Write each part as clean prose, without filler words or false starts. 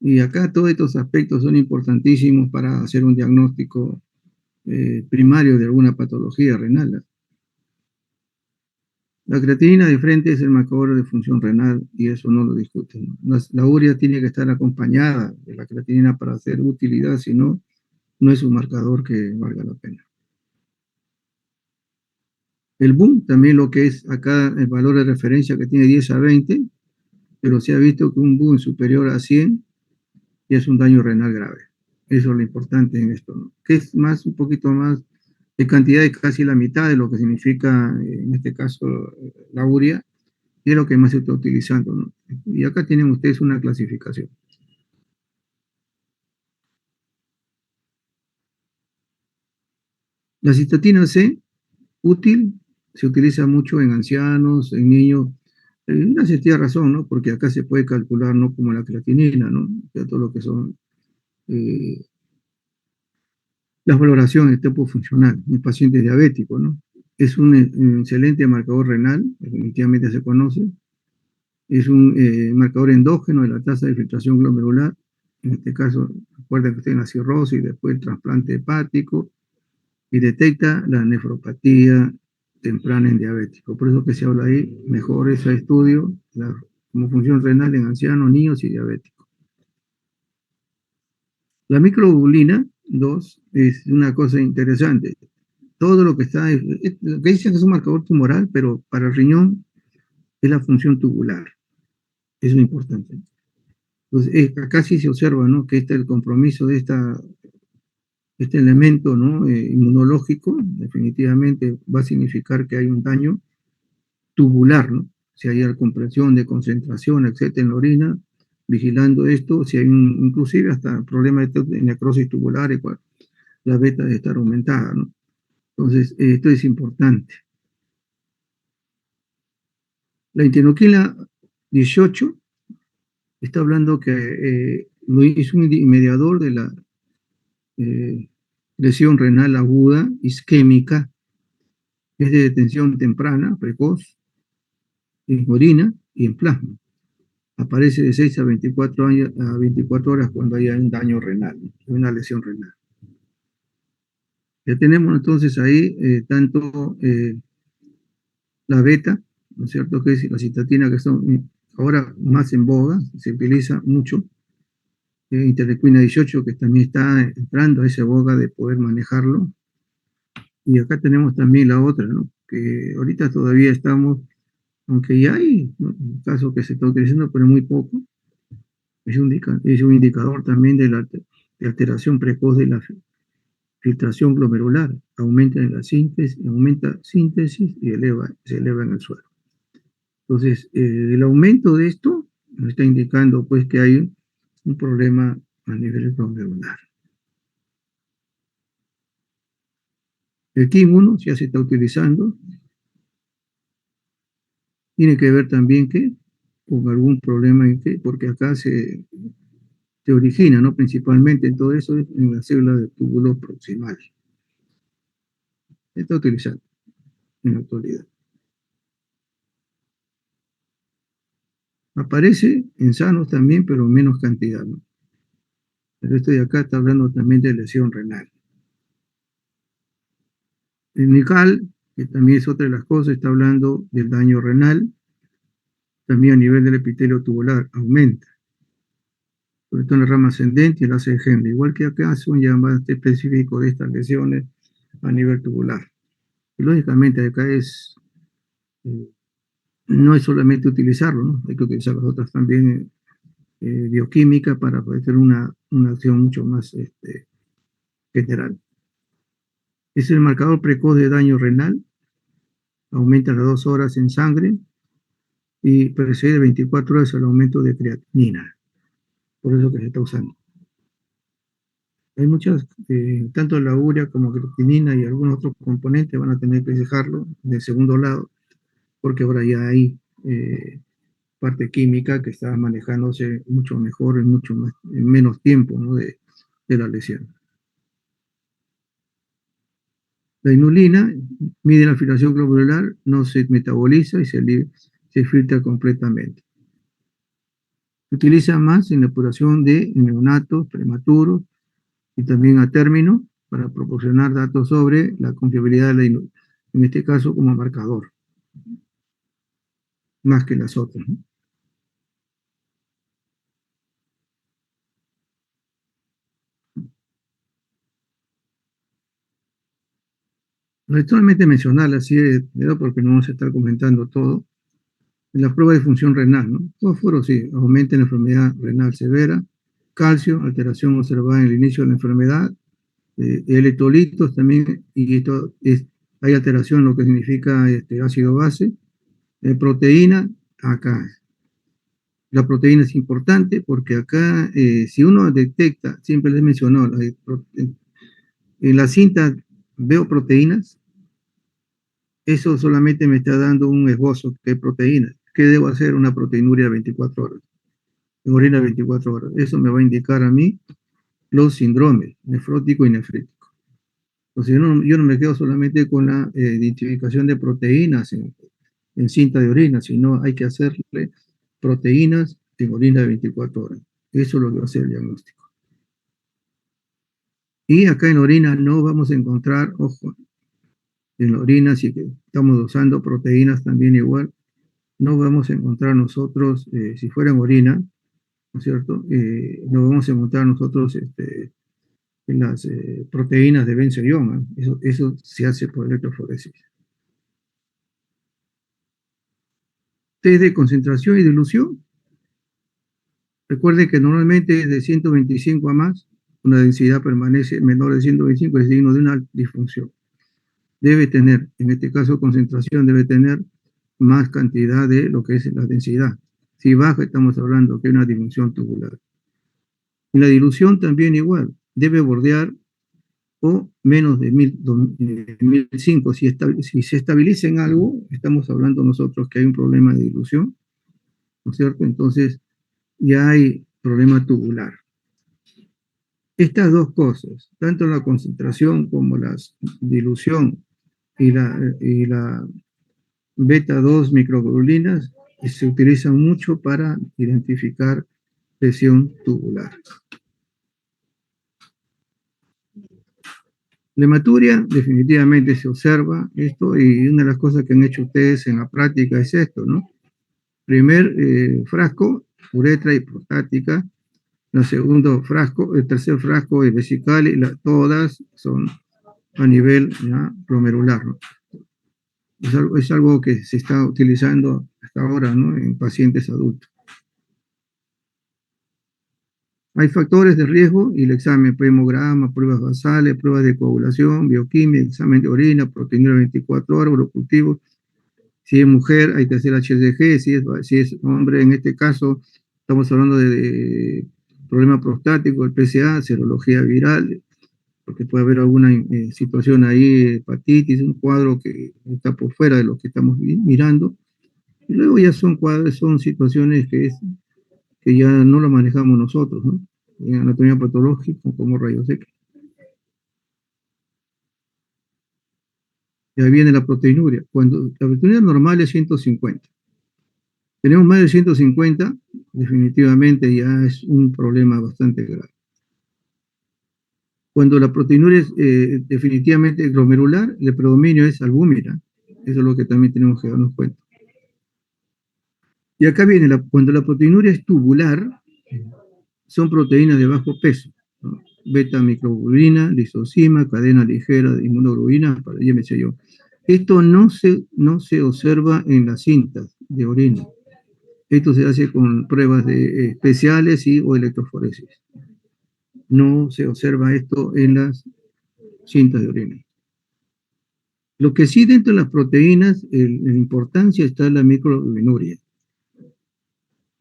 Y acá todos estos aspectos son importantísimos para hacer un diagnóstico primario de alguna patología renal. La creatinina de frente es el marcador de función renal y eso no lo discuten. La urea tiene que estar acompañada de la creatinina para hacer utilidad, si no, no es un marcador que valga la pena. El boom, también lo que es acá el valor de referencia que tiene 10 a 20, pero se ha visto que un boom superior a 100 ya es un daño renal grave. Eso es lo importante en esto, ¿no? Que es más, un poquito más de cantidad de casi la mitad de lo que significa, en este caso, la urea, y es lo que más se está utilizando, ¿no? Y acá tienen ustedes una clasificación. La cistatina C, útil, se utiliza mucho en ancianos, en niños, en una cierta razón, ¿no? Porque acá se puede calcular, no como la creatinina, ¿no? Ya todo lo que son eh, las valoraciones de tipo funcional en pacientes diabéticos, ¿no? Es un excelente marcador renal, definitivamente se conoce. Es un marcador endógeno de la tasa de filtración glomerular. En este caso, recuerden que tiene la cirrosis y después el trasplante hepático y detecta la nefropatía temprana en diabéticos. Por eso que se habla ahí, mejor ese estudio como función renal en ancianos, niños y diabéticos. La microglobulina 2 es una cosa interesante. Todo lo que está, lo que dicen que es un marcador tumoral, pero para el riñón es la función tubular. Eso es importante. Entonces, acá sí se observa, ¿no? Que el compromiso de este elemento, ¿no? Inmunológico definitivamente va a significar que hay un daño tubular, ¿no? Si hay compresión de concentración, etcétera, en la orina, vigilando esto, si hay inclusive hasta problemas de necrosis tubular, la beta de estar aumentada, ¿no? Entonces, esto es importante. La interleuquina 18 está hablando que es un mediador de la eh, lesión renal aguda, isquémica, es de detención temprana, precoz, en orina y en plasma. Aparece de 6 a 24, años, a 24 horas cuando haya un daño renal, una lesión renal. Ya tenemos entonces ahí tanto la beta, ¿no es cierto?, que es la cistatina, que son ahora más en boga, se utiliza mucho, interleuquina 18, que también está entrando a esa boga de poder manejarlo. Y acá tenemos también la otra, ¿no? Que ahorita todavía estamos, aunque ya hay, ¿no?, un caso que se está utilizando, pero muy poco, es un indicador también de alteración precoz de la filtración glomerular, aumenta síntesis y se eleva en el suelo. Entonces, el aumento de esto nos está indicando pues que hay un problema a nivel glomerular. El Kim1 ya se está utilizando, tiene que ver también que con algún problema, porque acá se origina, ¿no?, principalmente en todo eso en la célula de túbulo proximal. Se está utilizando en la actualidad. Aparece en sanos también, pero en menos cantidad, ¿no? Pero esto de acá está hablando también de lesión renal. El NICAL, que también es otra de las cosas, está hablando del daño renal, también a nivel del epitelio tubular, aumenta, sobre todo en la rama ascendente y el ACG Henle, igual que acá son ya más específicos de estas lesiones a nivel tubular. Y lógicamente acá eh, no es solamente utilizarlo, ¿no? Hay que utilizar las otras también bioquímica para poder tener una acción mucho más general. Es el marcador precoz de daño renal, aumenta a las 2 horas en sangre y precede 24 horas al aumento de creatinina, por eso que se está usando. Hay muchas, tanto la urea como creatinina y algunos otros componentes van a tener que dejarlo de segundo lado, porque ahora ya hay parte química que está manejándose mucho mejor en mucho más, en menos tiempo, ¿no?, de la lesión. La inulina mide la filtración glomerular, no se metaboliza y se filtra completamente. Se utiliza más en la depuración de neonatos, prematuros y también a término para proporcionar datos sobre la confiabilidad de en este caso como marcador, más que las otras, ¿no? Solamente mencionarla así de dedo porque no vamos a estar comentando todo. En la prueba de función renal, ¿no? Fósforo, sí, aumenta la enfermedad renal severa. Calcio, alteración observada en el inicio de la enfermedad. Electrolitos también, y esto hay alteración en lo que significa ácido base. Proteína, acá. La proteína es importante porque acá, si uno detecta, siempre les mencionó, en la cinta veo proteínas, eso solamente me está dando un esbozo de proteínas. ¿Qué debo hacer? Una proteinuria 24 horas, en orina 24 horas. Eso me va a indicar a mí los síndromes nefrótico y nefrítico. Entonces, yo no me quedo solamente con la identificación de proteínas en cinta de orina, sino hay que hacerle proteínas en orina de 24 horas. Eso es lo que va a ser el diagnóstico. Y acá en orina no vamos a encontrar, ojo, en la orina, si que estamos usando proteínas también igual, no vamos a encontrar nosotros, si fuera en orina, ¿no es cierto? No vamos a encontrar nosotros en las proteínas de benzodioma. Eso se hace por electroforesis. Test de concentración y dilución. Recuerde que normalmente es de 125 a más, una densidad permanece menor de 125, es signo de una disfunción. Debe tener, en este caso concentración, debe tener más cantidad de lo que es la densidad. Si baja, estamos hablando que hay una disfunción tubular. Y la dilución también igual, debe bordear o menos de 1005. Si se estabiliza en algo, estamos hablando nosotros que hay un problema de dilución, ¿no es cierto? Entonces ya hay problema tubular. Estas dos cosas, tanto la concentración como la dilución y la beta 2 microglobulinas, se utilizan mucho para identificar lesión tubular. La hematuria definitivamente se observa esto, y una de las cosas que han hecho ustedes en la práctica es esto, ¿no? Primer frasco, uretra y prostática. El segundo frasco, el tercer frasco es vesical, y todas son a nivel ya glomerular, ¿no? Es algo que se está utilizando hasta ahora, ¿no? En pacientes adultos. Hay factores de riesgo y el examen, hemograma, pruebas basales, pruebas de coagulación, bioquímica, examen de orina, proteína 24 horas, urocultivo. Si es mujer, hay que hacer HCG. Si es hombre, en este caso, estamos hablando de problema prostático, el PSA, serología viral, porque puede haber alguna situación ahí, hepatitis, un cuadro que está por fuera de lo que estamos mirando. Y luego ya son cuadros, son situaciones que ya no lo manejamos nosotros, ¿no? En anatomía patológica, como rayos X. Ya viene la proteinuria. Cuando la proteinuria normal es 150. Tenemos más de 150, definitivamente ya es un problema bastante grave. Cuando la proteinuria es definitivamente glomerular, el predominio es albúmina. Eso es lo que también tenemos que darnos cuenta. Y acá viene, cuando la proteinuria es tubular, son proteínas de bajo peso, ¿no? Beta microglobulina, lisozima, cadena ligera de inmunoglobulina, para ya me sé yo. Esto no se observa en las cintas de orina. Esto se hace con pruebas especiales o electroforesis. No se observa esto en las cintas de orina. Lo que sí, dentro de las proteínas, en importancia está la microglobinuria.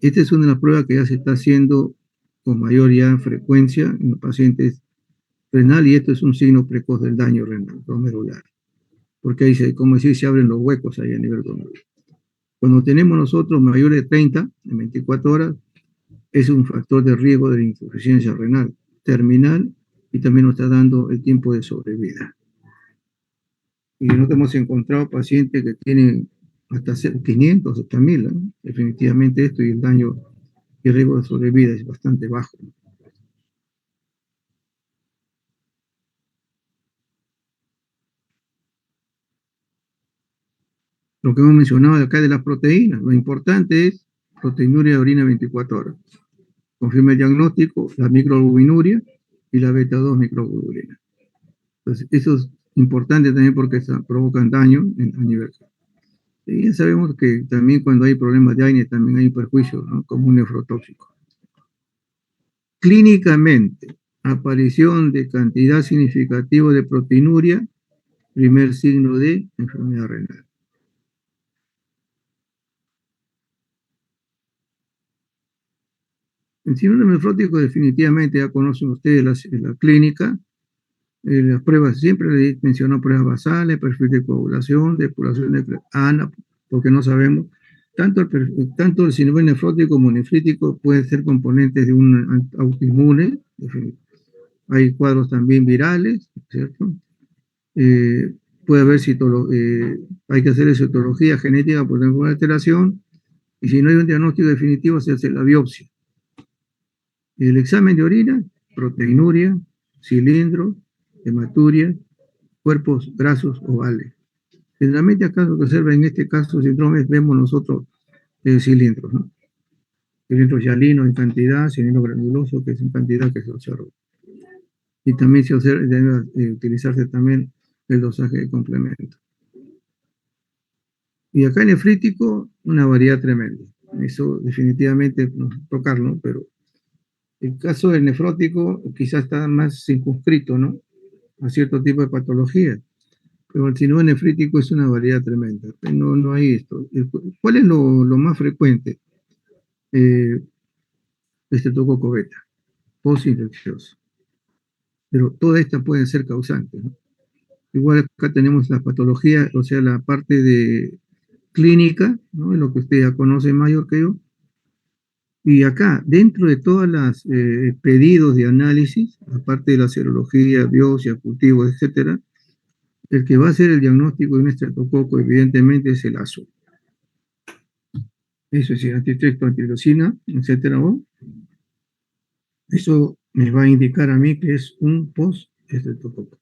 Esta es una de las pruebas que ya se está haciendo con mayor ya frecuencia en los pacientes renal, y esto es un signo precoz del daño renal glomerular, porque ahí, como decir, se abren los huecos ahí a nivel glomerular. Cuando tenemos nosotros mayores de 30 en 24 horas, es un factor de riesgo de insuficiencia renal terminal, y también nos está dando el tiempo de sobrevida. Y nosotros hemos encontrado pacientes que tienen hasta 500, hasta 1000, ¿no? Definitivamente esto, y el daño y el riesgo de sobrevida es bastante bajo. Lo que hemos mencionado acá de las proteínas, lo importante es proteinuria de orina 24 horas. Confirma el diagnóstico, la microalbuminuria y la beta-2 microglobulina. Entonces, eso es importante también porque provocan daño a nivel. Y ya sabemos que también cuando hay problemas de AINE también hay perjuicios, ¿no? Como un nefrotóxico. Clínicamente, aparición de cantidad significativa de proteinuria, primer signo de enfermedad renal. El síndrome nefrótico definitivamente ya conocen ustedes la clínica, las pruebas, siempre les menciono pruebas basales, perfil de coagulación, depuración de ANA, porque no sabemos. Tanto el síndrome nefrótico como nefrítico pueden ser componentes de un autoinmune. Hay cuadros también virales, ¿cierto? Puede haber hay que hacer citología genética por alguna alteración, y si no hay un diagnóstico definitivo, se hace la biopsia. El examen de orina, proteinuria, cilindro, hematuria, cuerpos grasos ovales. Generalmente acá lo que observa en este caso síndromes vemos nosotros cilindros, ¿no? Cilindros hialinos en cantidad, cilindro granuloso que es en cantidad que se observa. Y también se observa, debe utilizarse también el dosaje de complemento. Y acá en nefrítico, una variedad tremenda. Eso definitivamente no tocarlo, pero el caso del nefrótico quizás está más circunscrito, ¿no? A cierto tipo de patología. Pero el síndrome nefrítico es una variedad tremenda. No hay esto. ¿Cuál es lo más frecuente? Estreptococo beta, postinfeccioso. Pero todas estas pueden ser causantes, ¿no? Igual acá tenemos la patología, o sea, la parte de clínica, ¿no? Lo que usted ya conoce mayor que yo. Y acá, dentro de todas las pedidos de análisis, aparte de la serología, biopsia, cultivo, etcétera, el que va a hacer el diagnóstico de un estreptococo, evidentemente, es el ASO. Eso es antitexto, antileucina, etcétera. Eso me va a indicar a mí que es un post-estreptococo,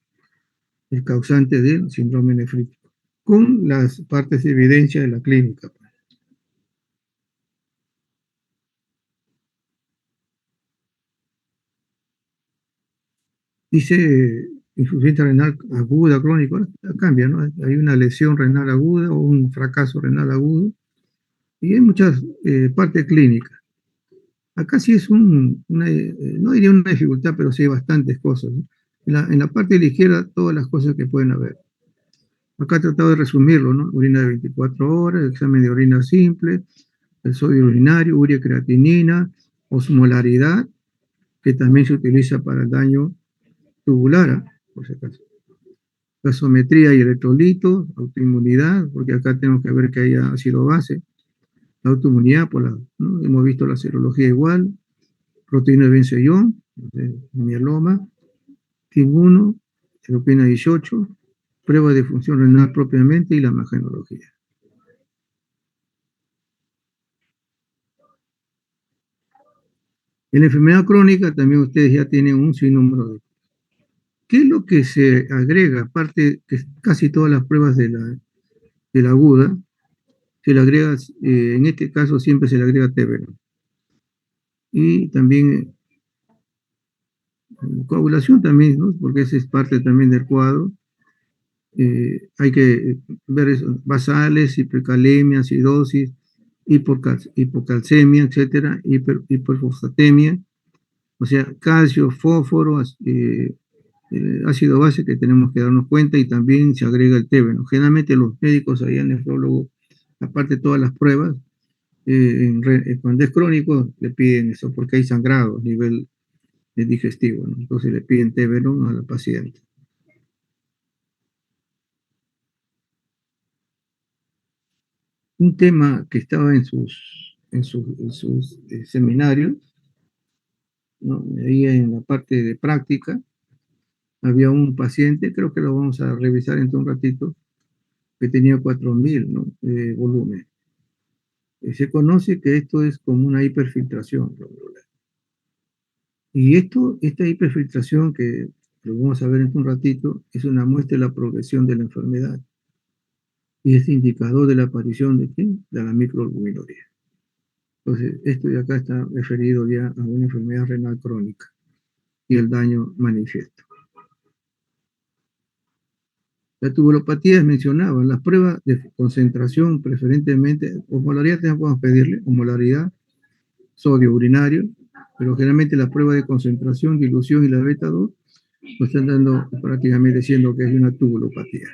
el causante del síndrome nefrítico, con las partes de evidencia de la clínica. Dice insuficiencia renal aguda, crónica, cambia, ¿no? Hay una lesión renal aguda o un fracaso renal agudo, y hay muchas partes clínicas. Acá sí es no diría una dificultad, pero sí hay bastantes cosas, ¿no? En la parte de la izquierda, todas las cosas que pueden haber. Acá he tratado de resumirlo, ¿no? Orina de 24 horas, examen de orina simple, el sodio urinario, urea creatinina, osmolaridad, que también se utiliza para el daño tubular, por si acaso. Gasometría y electrolitos, autoinmunidad, porque acá tenemos que ver que haya ácido base, la autoinmunidad, ¿no? Hemos visto la serología igual, proteína de benzoión, mieloma, TIM1, leucemia 18, prueba de función renal propiamente y la imagenología. En la enfermedad crónica también ustedes ya tienen un sinnúmero de... ¿Qué es lo que se agrega? Aparte que casi todas las pruebas de la aguda, se le agrega, en este caso siempre se le agrega tébero. Y también coagulación también, ¿no? Porque esa es parte también del cuadro. Hay que ver eso, basales, hipercalemia, acidosis, hipocalcemia, etcétera, hiperfosfatemia, o sea, calcio, fósforo, ácido base que tenemos que darnos cuenta, y también se agrega el tébeno. Generalmente los médicos, allá en nefrólogo, aparte de todas las pruebas, cuando es crónico le piden eso porque hay sangrado a nivel digestivo, ¿no? Entonces le piden tébeno a la paciente. Un tema que estaba en sus seminarios, ¿no? Ahí en la parte de práctica, había un paciente, creo que lo vamos a revisar en un ratito, que tenía 4.000, ¿no? Volumen. Se conoce que esto es como una hiperfiltración glomerular. Y esta hiperfiltración, que lo vamos a ver en un ratito, es una muestra de la progresión de la enfermedad. Y es indicador de la aparición de ¿qué? De la microalbuminuria. Entonces, esto de acá está referido ya a una enfermedad renal crónica y el daño manifiesto. La tubulopatía es mencionada, las pruebas de concentración, preferentemente, osmolaridad también podemos pedirle, osmolaridad, sodio urinario, pero generalmente la prueba de concentración, dilución y la beta 2 nos están dando prácticamente diciendo que es una tubulopatía.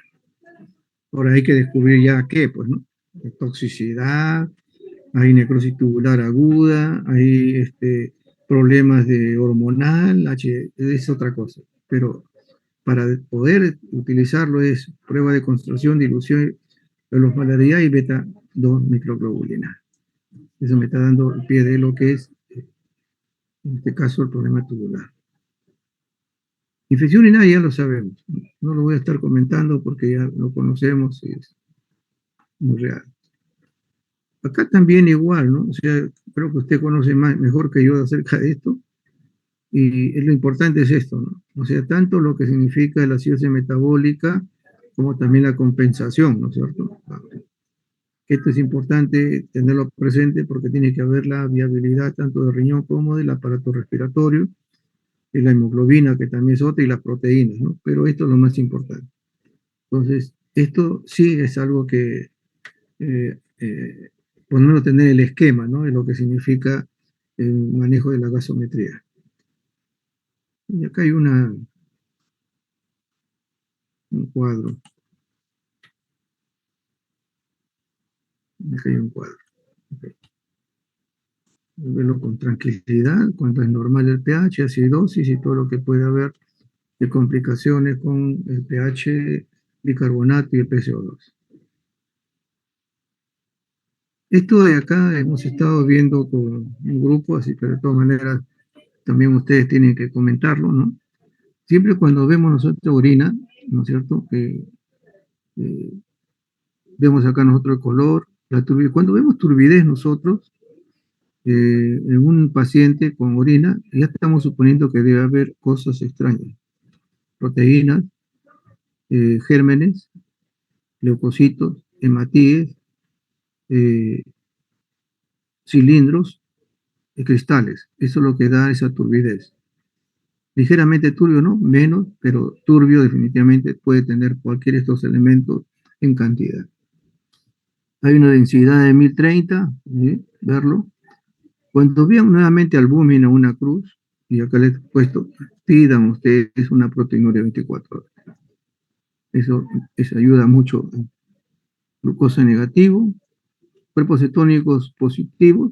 Ahora hay que descubrir ya qué, pues, ¿no? Toxicidad, hay necrosis tubular aguda, hay problemas de hormonal, es otra cosa. Pero para poder utilizarlo es prueba de concentración, dilución, de osmolaridad y beta 2 microglobulina. Eso me está dando el pie de lo que es, en este caso, el problema tubular. Infección urinaria ya lo sabemos. No lo voy a estar comentando porque ya lo conocemos y es muy real. Acá también igual, ¿no? O sea, creo que usted conoce mejor que yo acerca de esto. Y lo importante es esto, ¿no? O sea, tanto lo que significa la acidosis metabólica como también la compensación, ¿no es cierto? Esto es importante tenerlo presente porque tiene que haber la viabilidad tanto del riñón como del aparato respiratorio, y la hemoglobina, que también es otra, y las proteínas, ¿no? Pero esto es lo más importante. Entonces, esto sí es algo que, eh, eh, ponerlo tener el esquema, ¿no? De lo que significa el manejo de la gasometría. Y acá hay un cuadro. Acá hay un cuadro. Okay. Verlo con tranquilidad, cuánto es normal el pH, acidosis y todo lo que puede haber de complicaciones con el pH, bicarbonato y el PCO2. Esto de acá hemos estado viendo con un grupo, así que de todas maneras también ustedes tienen que comentarlo, ¿no? Siempre cuando vemos nosotros orina, ¿no es cierto? Eh, vemos acá nosotros el color, la turbidez. Cuando vemos turbidez nosotros, en un paciente con orina, ya estamos suponiendo que debe haber cosas extrañas, proteínas, gérmenes, leucocitos, hematíes, eh, cilindros y cristales. Eso es lo que da esa turbidez. Ligeramente turbio, ¿no? Menos, pero turbio definitivamente puede tener cualquiera de estos elementos en cantidad. Hay una densidad de 1030, ¿sí? Verlo. Cuando vean nuevamente albúmina, una cruz, y acá les he puesto, pidan ustedes una proteinuria 24 horas. Eso ayuda mucho. Glucosa negativo, cuerpos cetónicos positivos,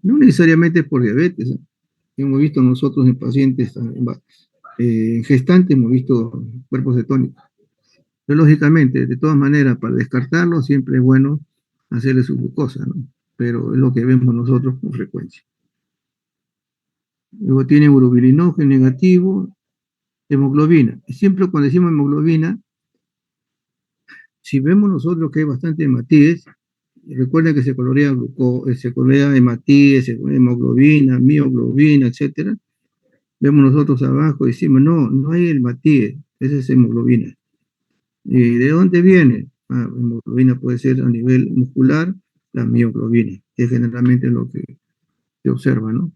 no necesariamente por diabetes. ¿Eh? Hemos visto nosotros en pacientes gestantes, hemos visto cuerpos cetónicos. Pero lógicamente, de todas maneras, para descartarlo, siempre es bueno hacerle su glucosa, ¿no? Pero es lo que vemos nosotros con frecuencia. Luego tiene urobilinógeno negativo, hemoglobina. Y siempre cuando decimos hemoglobina, si vemos nosotros que hay bastante hematíes, recuerden que se colorea se colorea hematíes, se colorea hemoglobina, mioglobina, etcétera. Vemos nosotros abajo y decimos, no, no hay hematíes, esa es hemoglobina. ¿Y de dónde viene? Hemoglobina puede ser a nivel muscular, la mioglobina, que es generalmente lo que se observa, ¿no?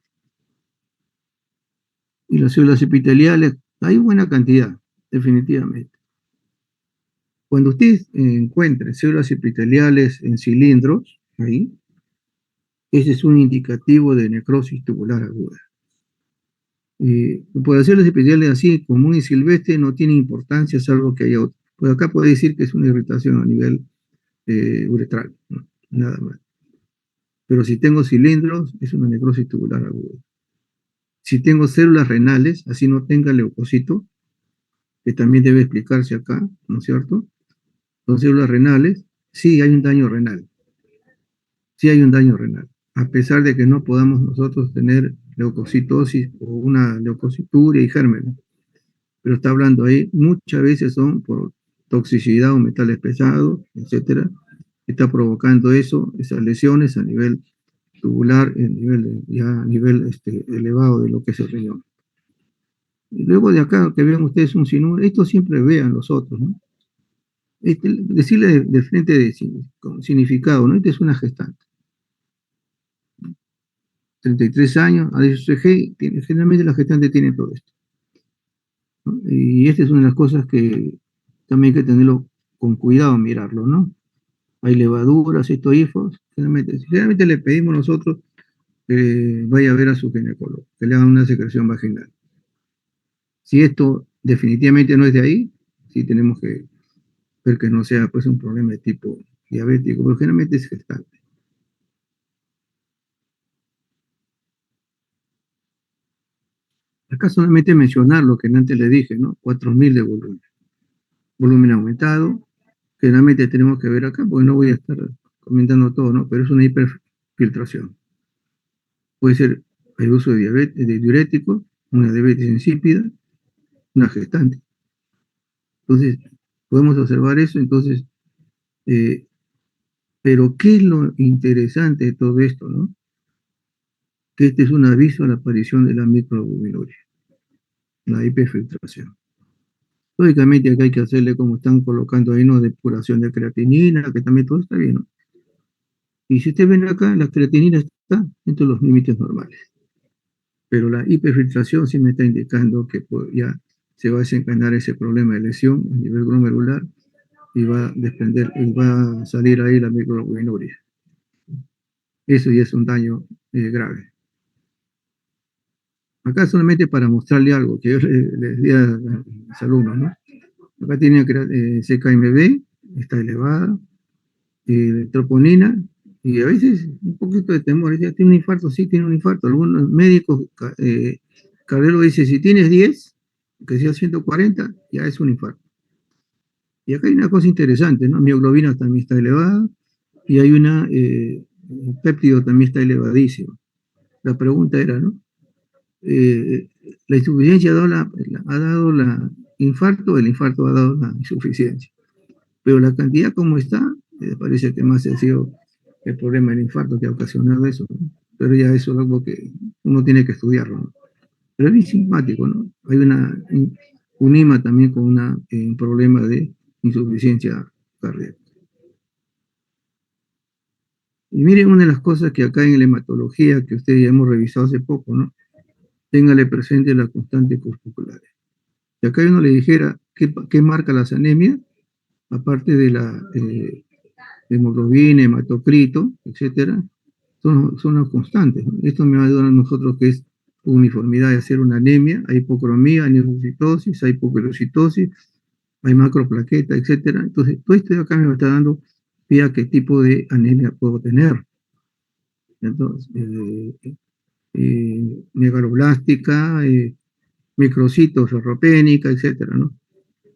Y las células epiteliales, hay buena cantidad, definitivamente. Cuando usted encuentre células epiteliales en cilindros, ahí, ese es un indicativo de necrosis tubular aguda. Por células epiteliales así, común y silvestre, no tiene importancia, salvo que haya otro. Pues acá puede decir que es una irritación a nivel uretral, ¿no? Nada más. Pero si tengo cilindros, es una necrosis tubular aguda. Si tengo células renales, así no tenga leucocito, que también debe explicarse acá, ¿no es cierto? Son células renales, sí hay un daño renal. Sí hay un daño renal. A pesar de que no podamos nosotros tener leucocitosis o una leucocituria y gérmenes. Pero está hablando ahí, muchas veces son por toxicidad o metales pesados, etcétera, está provocando eso, esas lesiones a nivel tubular, ya a nivel elevado de lo que es el riñón. Y luego de acá, que vean ustedes un sinúmero, esto siempre vean los otros, ¿no? Decirle de frente con significado, ¿no? Esta es una gestante, 33 años, ADSG, generalmente la gestante tiene todo esto, ¿no? Y esta es una de las cosas que también hay que tenerlo con cuidado, mirarlo, ¿no? Hay levaduras, estos hijos, generalmente le pedimos nosotros que vaya a ver a su ginecólogo, que le hagan una secreción vaginal. Si esto definitivamente no es de ahí, sí tenemos que ver que no sea pues un problema de tipo diabético, pero generalmente es gestante. Acá solamente mencionar lo que antes le dije, ¿no? 4.000 de volumen. Volumen aumentado. Generalmente tenemos que ver acá, porque no voy a estar comentando todo, ¿no? Pero es una hiperfiltración. Puede ser el uso de diuréticos, una diabetes insípida, una gestante. Entonces, podemos observar eso. Entonces, eh, pero ¿qué es lo interesante de todo esto, no? Que este es un aviso a la aparición de la microalbuminuria, la hiperfiltración. Lógicamente acá hay que hacerle como están colocando ahí, ¿no? Depuración de creatinina, que también todo está bien, ¿no? Y si ustedes ven acá, la creatinina está dentro de los límites normales. Pero la hiperfiltración sí me está indicando que pues, ya se va a desencadenar ese problema de lesión a nivel glomerular y va a desprender, y va a salir ahí la microalbuminuria. Eso ya es un daño grave. Acá solamente para mostrarle algo que yo les di a los alumnos, ¿no? Acá tiene CKMB, está elevada, troponina, y a veces un poquito de temor, dice, tiene un infarto, sí, tiene un infarto. Algunos médicos, cardiólogos dicen, si tienes 10, que sea 140, ya es un infarto. Y acá hay una cosa interesante, ¿no? Mioglobina también está elevada, y hay péptido también está elevadísimo. La pregunta era, ¿no? Eh, la insuficiencia ha dado la infarto, el infarto ha dado la insuficiencia. Pero la cantidad como está, parece que más ha sido el problema del infarto que ha ocasionado eso, ¿no? Pero ya eso es algo que uno tiene que estudiarlo, ¿no? Pero es bien simpático, ¿no? Hay un IMA también con un problema de insuficiencia cardíaca. Y miren una de las cosas que acá en la hematología, que ustedes ya hemos revisado hace poco, ¿no? Téngale presente la constante corpuscular. Si acá uno le dijera qué marca las anemias, aparte de la hemoglobina, hematocrito, etcétera, son las constantes, ¿no? Esto me va a ayudar a nosotros que es uniformidad de hacer una anemia, hay hipocromía, hay nefrocitosis, hay hipoperocitosis, hay macroplaqueta, etcétera. Entonces, todo esto de acá me está dando pie a qué tipo de anemia puedo tener. Entonces, megaloblástica, microcitos, sarropénica, etcétera, ¿no?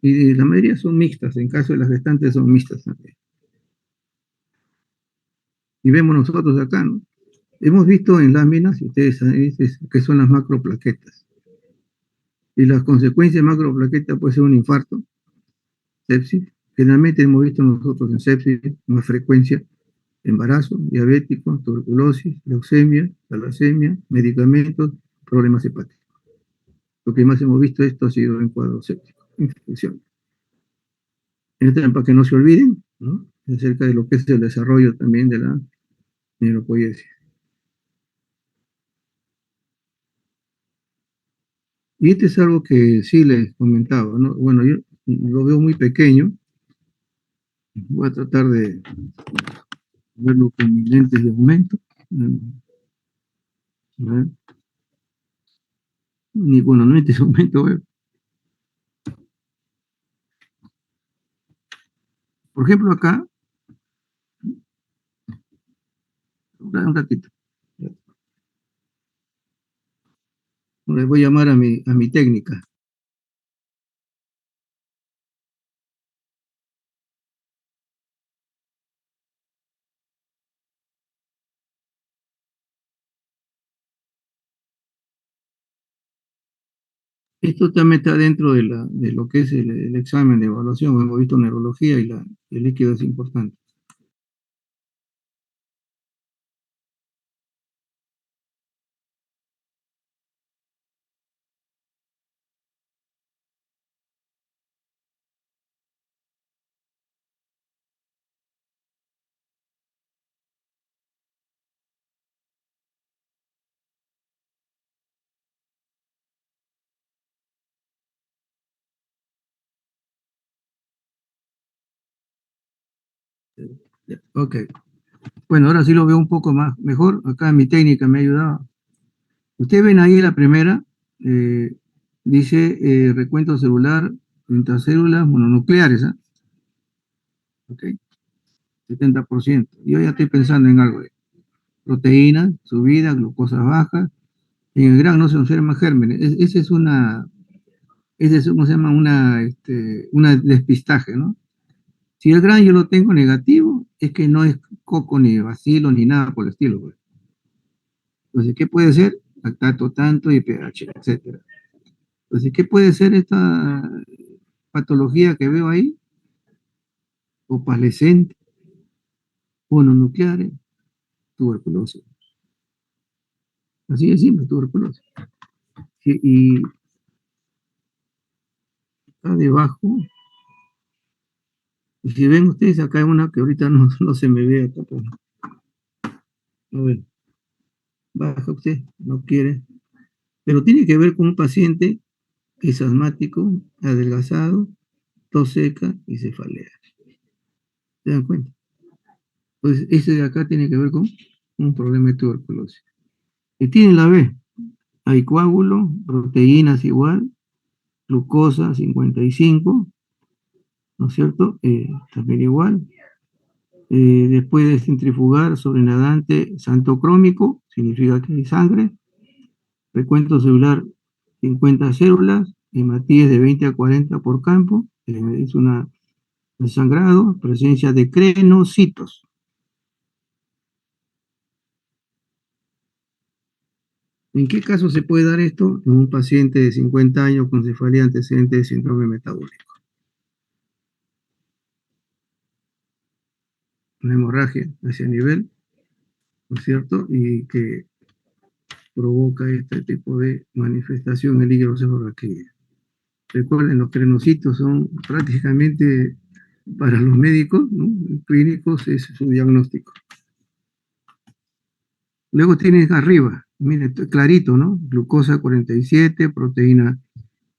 Y la mayoría son mixtas, en caso de las gestantes son mixtas también. Y vemos nosotros acá, ¿no? Hemos visto en láminas, ustedes saben, que son las macroplaquetas. Y las consecuencias de macroplaqueta puede ser un infarto, sepsis. Generalmente hemos visto nosotros en sepsis más frecuencia embarazo, diabético, tuberculosis, leucemia, talasemia, medicamentos, problemas hepáticos. Lo que más hemos visto esto ha sido en cuadros sépticos, infección. Para que no se olviden, ¿no? Acerca de lo que es el desarrollo también de la neuropoiesis. Y este es algo que sí les comentaba, ¿no? Bueno, yo lo veo muy pequeño. Voy a tratar de verlo con mis lentes de aumento. Ni bueno, no lentes de aumento. Por ejemplo, acá, un ratito. Les voy a llamar a mi técnica. Esto también está dentro de lo que es el examen de evaluación. Hemos visto neurología y el líquido es importante. Ok. Bueno, ahora sí lo veo un poco más mejor. Acá mi técnica me ha ayudado. Ustedes ven ahí la primera, eh, dice recuento celular, intracélulas mononucleares, ¿ah? Ok, 70%. Yo ya estoy pensando en algo de proteínas, subida, glucosas bajas. En el gran no se observan gérmenes. Esa es una, ese es, ¿cómo se llama? Una despistaje, ¿no? Si el gran yo lo tengo negativo, es que no es coco, ni vacilo, ni nada por el estilo, pues. Entonces, ¿qué puede ser? Lactato tanto y pH, etcétera. Entonces, ¿qué puede ser esta patología que veo ahí? Opalescente, mononucleares, tuberculosis. Así de simple, tuberculosis. Y acá debajo, y si ven ustedes, acá hay una que ahorita no, no se me ve acá, pero, a ver, baja usted, no quiere, pero tiene que ver con un paciente que es asmático, adelgazado, tos seca y cefalea. ¿Se dan cuenta? Pues ese de acá tiene que ver con un problema de tuberculosis. Y tiene la B, hay coágulo, proteínas igual, glucosa 55, ¿no es cierto? También igual. Después de centrifugar sobre nadante santocrómico, significa que hay sangre. Recuento celular 50 células, hematíes de 20 a 40 por campo, es una sangrado, presencia de crenocitos. ¿En qué caso se puede dar esto? En un paciente de 50 años con cefalea antecedente de síndrome metabólico. Una hemorragia hacia nivel, ¿no es cierto? Y que provoca este tipo de manifestación en el hígado cefalorraquídeo. Recuerden, los crenocitos son prácticamente para los médicos, ¿no? Clínicos, es su diagnóstico. Luego tienes arriba, mire, clarito, ¿no? Glucosa 47, proteína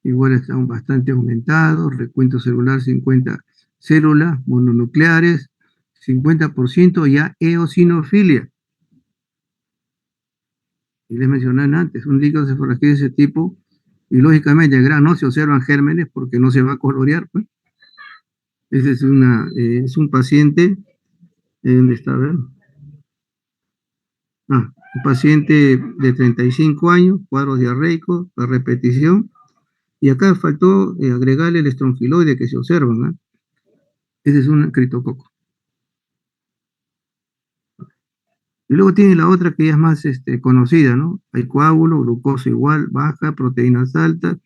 igual están bastante aumentados, recuento celular 50 células mononucleares, 50% ya eosinofilia. Y les mencioné antes, un líquido cefalorraquídeo de ese tipo, y lógicamente el gran no se observan gérmenes porque no se va a colorear, pues. Ese es un paciente, ¿dónde está? A ver. Un paciente de 35 años, cuadros diarreicos, a repetición, y acá faltó agregarle el estrongiloide que se observan, ¿eh? Ese es un criptococo. Y luego tiene la otra que ya es más conocida, ¿no? Hay coágulo, glucosa igual, baja, proteínas altas,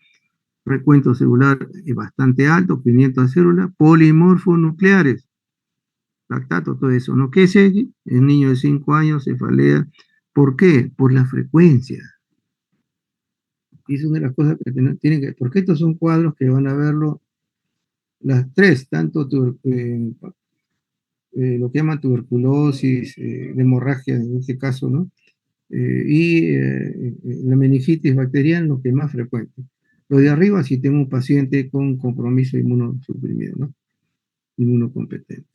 recuento celular bastante alto, 500 células, polimorfonucleares, lactato, todo eso, ¿no? ¿Qué es ese? El niño de 5 años, cefalea. ¿Por qué? Por la frecuencia. Y es una de las cosas que tienen que, porque estos son cuadros que van a verlo las tres, tanto lo que llaman tuberculosis, la hemorragia en este caso, ¿no? La meningitis bacteriana, lo que es más frecuente. Lo de arriba, si tengo un paciente con compromiso inmunosuprimido, ¿no? Inmunocompetente.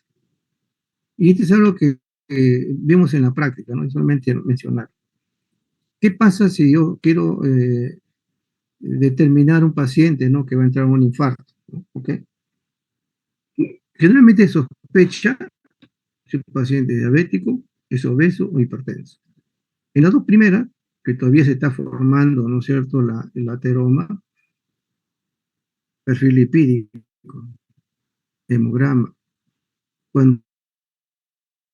Y esto es algo que vemos en la práctica, ¿no? Solamente mencionar. ¿Qué pasa si yo quiero determinar un paciente, ¿no? Que va a entrar en un infarto, ¿no? ¿Ok? Generalmente sospecha si un paciente es diabético, es obeso o hipertenso. En las dos primeras, que todavía se está formando, ¿no es cierto?, el ateroma, perfil lipídico, hemograma. Cuando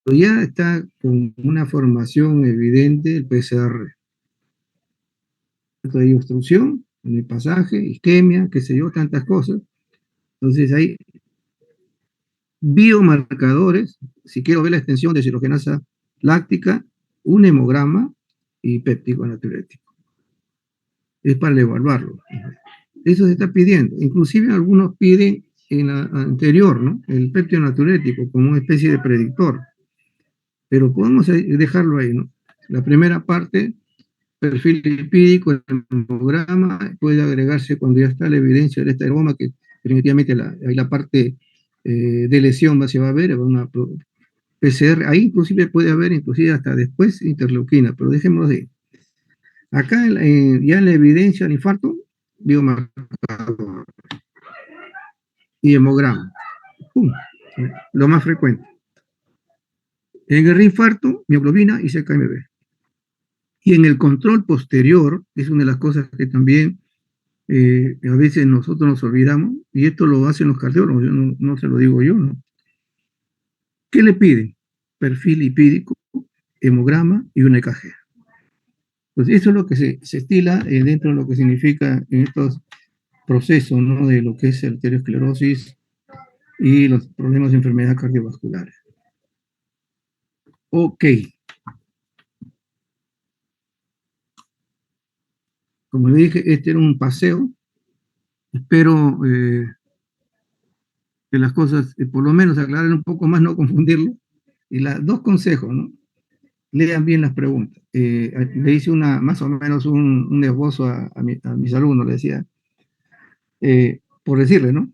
ya está con una formación evidente, el PCR, hay obstrucción en el pasaje, isquemia, qué sé yo, tantas cosas. Entonces hay biomarcadores, si quiero ver la extensión de deshidrogenasa láctica, un hemograma y péptico natriurético. Es para evaluarlo. Eso se está pidiendo. Inclusive algunos piden en la anterior, ¿no? El péptido natriurético como una especie de predictor. Pero podemos dejarlo ahí, ¿no? La primera parte, perfil lipídico, el hemograma, puede agregarse cuando ya está la evidencia del este aroma, que definitivamente hay la parte de lesión se va a ver, una PCR, ahí inclusive puede haber, inclusive hasta después, interleuquina, pero dejémoslo de ahí. Acá ya en la evidencia del infarto, biomarcador y hemograma. ¡Pum! Lo más frecuente. En el reinfarto, mioglobina y CKMB. Y en el control posterior, es una de las cosas que también a veces nosotros nos olvidamos, y esto lo hacen los cardiólogos, yo no se lo digo yo, ¿no? ¿Qué le piden? Perfil lipídico, hemograma y un EKG. Pues eso es lo que se estila dentro de lo que significa en estos procesos, ¿no? De lo que es arteriosclerosis y los problemas de enfermedades cardiovasculares. Ok. Como le dije, este era un paseo. Espero que las cosas, por lo menos aclaren un poco más, no confundirlo. Y dos consejos, ¿no? Lean bien las preguntas. Le hice más o menos un esbozo a mis alumnos, le decía, por decirle, ¿no?